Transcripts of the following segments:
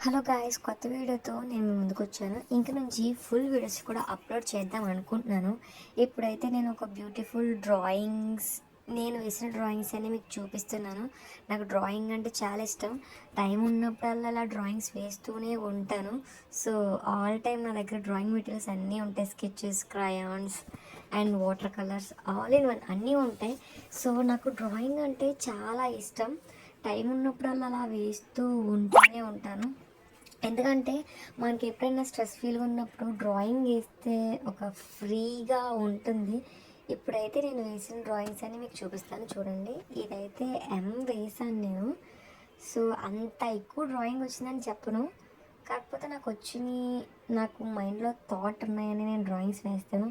Hello guys, కొత్త వీడియోతో నేను మీ ముందుకు వచ్చాను. ఇంక నుంచి ఫుల్ వీడియోస్ కూడా అప్లోడ్ చేద్దాం అనుకుంటున్నాను. ఇప్పుడైతే నేను ఒక బ్యూటిఫుల్ డ్రాయింగ్స్, నేను వేసిన డ్రాయింగ్స్ అన్ని మీకు చూపిస్తున్నాను. నాకు డ్రాయింగ్ అంటే చాలా ఇష్టం. టైం ఉన్నప్పుడల్లా అలా డ్రాయింగ్స్ వేస్తూనే ఉంటాను. సో ఆల్ టైమ్ నా దగ్గర డ్రాయింగ్ మెటీరియల్స్ అన్నీ ఉంటాయి. Sketches, crayons and water colours all in one అన్నీ ఉంటాయి. సో నాకు డ్రాయింగ్ అంటే చాలా ఇష్టం. టైం ఉన్నప్పుడల్లా అలా వేస్తూ ఉంటూనే ఉంటాను. ఎందుకంటే మనకి ఎప్పుడైనా స్ట్రెస్ ఫీల్గా ఉన్నప్పుడు డ్రాయింగ్ వేస్తే ఒక ఫ్రీగా ఉంటుంది. ఇప్పుడైతే నేను వేసిన డ్రాయింగ్స్ అన్ని మీకు చూపిస్తాను చూడండి. ఇదైతే వేసాను నేను. సో అంత ఎక్కువ డ్రాయింగ్ వచ్చిందని చెప్పను, కాకపోతే నాకు మైండ్లో థాట్ ఉన్నాయని నేను డ్రాయింగ్స్ వేస్తాను.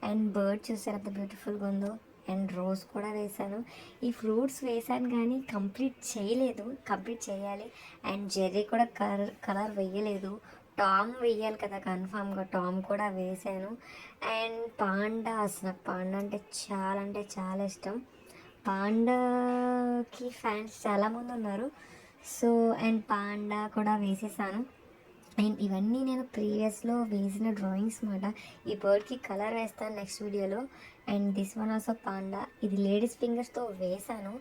అండ్ బర్డ్ చూసారు ఎంత బ్యూటిఫుల్గా ఉందో. అండ్ రోజ్ కూడా వేశాను. ఈ ఫ్రూట్స్ వేశాను కానీ కంప్లీట్ చేయాలి. అండ్ జెర్రీ కూడా కలర్ వేయలేదు. టామ్ వేయాలి కదా కన్ఫామ్గా, టామ్ కూడా వేశాను. అండ్ పాండా, అసలు నాకు పాండా అంటే చాలా ఇష్టం. పాండాకి ఫ్యాన్స్ చాలామంది ఉన్నారు. సో అండ్ పాండా కూడా వేసేసాను. అండ్ ఇవన్నీ నేను ప్రీవియస్లో వేసిన డ్రాయింగ్స్ మాట. ఈ బర్డ్కి కలర్ వేస్తాను నెక్స్ట్ వీడియోలో. And this one also panda, ఇది లేడీస్ ఫింగర్స్తో వేశాను.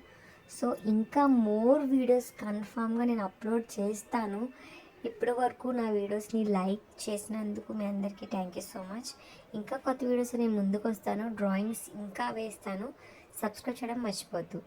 సో ఇంకా మోర్ వీడియోస్ కన్ఫామ్గా నేను అప్లోడ్ చేస్తాను. ఇప్పటి వరకు నా వీడియోస్ని లైక్ చేసినందుకు మీ అందరికీ థ్యాంక్ యూ సో మచ్. ఇంకా కొత్త వీడియోస్ నేను ముందుకు వస్తాను, డ్రాయింగ్స్ ఇంకా వేస్తాను. సబ్స్క్రైబ్ చేయడం మర్చిపోద్దు.